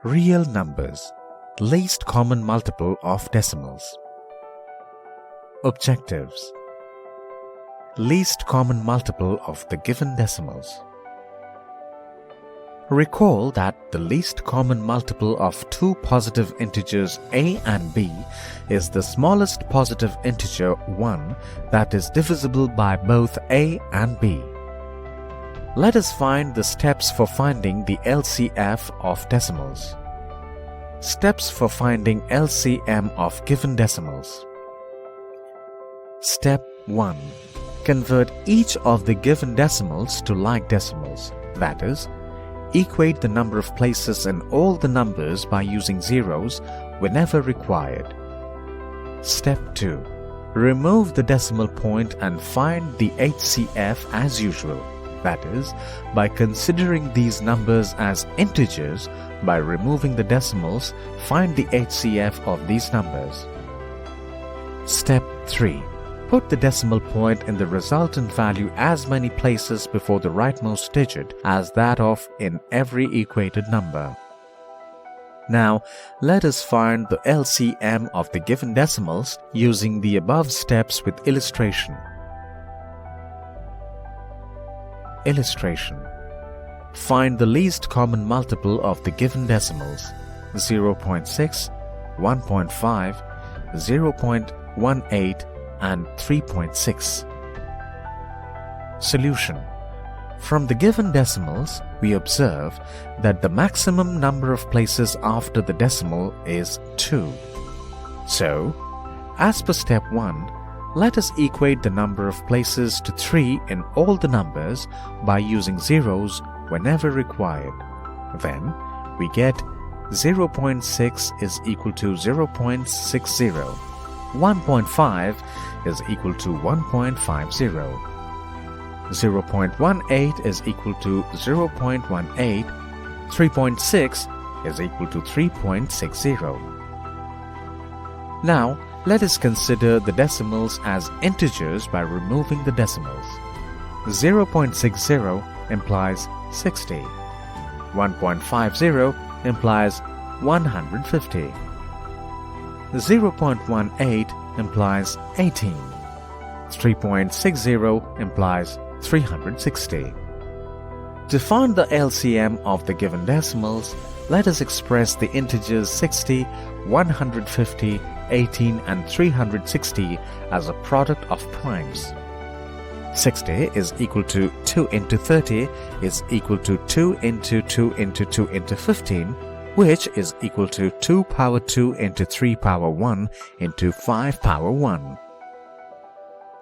Real numbers. Least common multiple of decimals. Objectives. Least common multiple of the given decimals. Recall that the least common multiple of two positive integers a and b is the smallest positive integer 1 that is divisible by both a and b. Let us find the steps for finding the LCF of decimals. Steps for finding LCM of given decimals. Step 1. Convert each of the given decimals to like decimals, that is, equate the number of places in all the numbers by using zeros whenever required. Step 2. Remove the decimal point and find the HCF as usual, that is, by considering these numbers as integers. By removing the decimals, find the HCF of these numbers. Step 3. Put the decimal point in the resultant value as many places before the rightmost digit as that of in every equated number. Now, let us find the LCM of the given decimals using the above steps with illustration. Illustration. Find the least common multiple of the given decimals 0.6, 1.5, 0.18, and 3.6. Solution. From the given decimals, we observe that the maximum number of places after the decimal is 2. So, as per step 1, let us equate the number of places to 3 in all the numbers by using zeros whenever required. Then, we get 0.6 is equal to 0.60. 1.5 is equal to 1.50. 0.18 is equal to 0.18. 3.6 is equal to 3.60. Now, let us consider the decimals as integers by removing the decimals. 0.60 implies 60. 1.50 implies 150. 0.18 implies 18. 3.60 implies 360. To find the LCM of the given decimals, let us express the integers 60, 150, 18 and 360 as a product of primes. 60 is equal to 2 into 30 is equal to 2 into 2 into 2 into 15, which is equal to 2 power 2 into 3 power 1 into 5 power 1.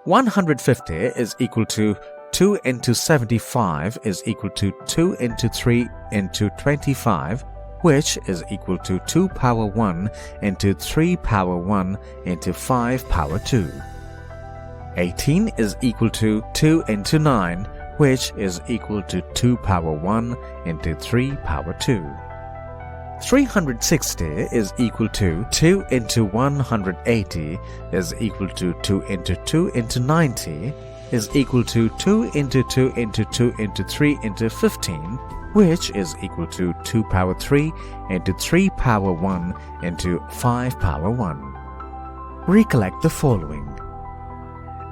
150 is equal to 2 into 75 is equal to 2 into 3 into 25, which is equal to 2 power 1 into 3 power 1 into 5 power 2. 18 is equal to 2 into 9, which is equal to 2 power 1 into 3 power 2. 360 is equal to 2 into 180 is equal to 2 into 2 into 90 is equal to 2 into 2 into 2 into 3 into 15, which is equal to 2 power 3 into 3 power 1 into 5 power 1. Recollect the following.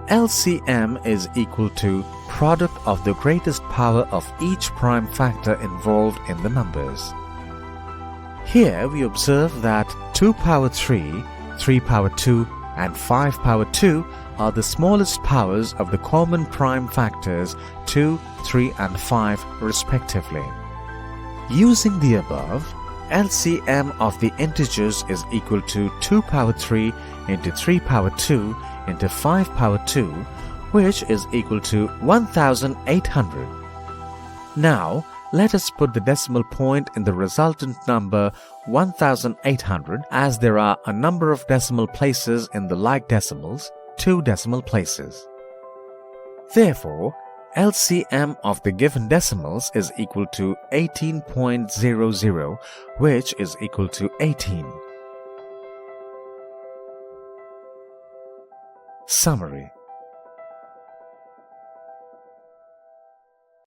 LCM is equal to product of the greatest power of each prime factor involved in the numbers. Here we observe that 2 power 3, 3 power 2 and 5 power 2 are the smallest powers of the common prime factors 2, 3 and 5 respectively. Using the above, LCM of the integers is equal to 2 power 3 into 3 power 2 into 5 power 2, which is equal to 1800. Now, let us put the decimal point in the resultant number 1800 as there are a number of decimal places in the like decimals, 2 decimal places. Therefore, LCM of the given decimals is equal to 18.00, which is equal to 18. Summary.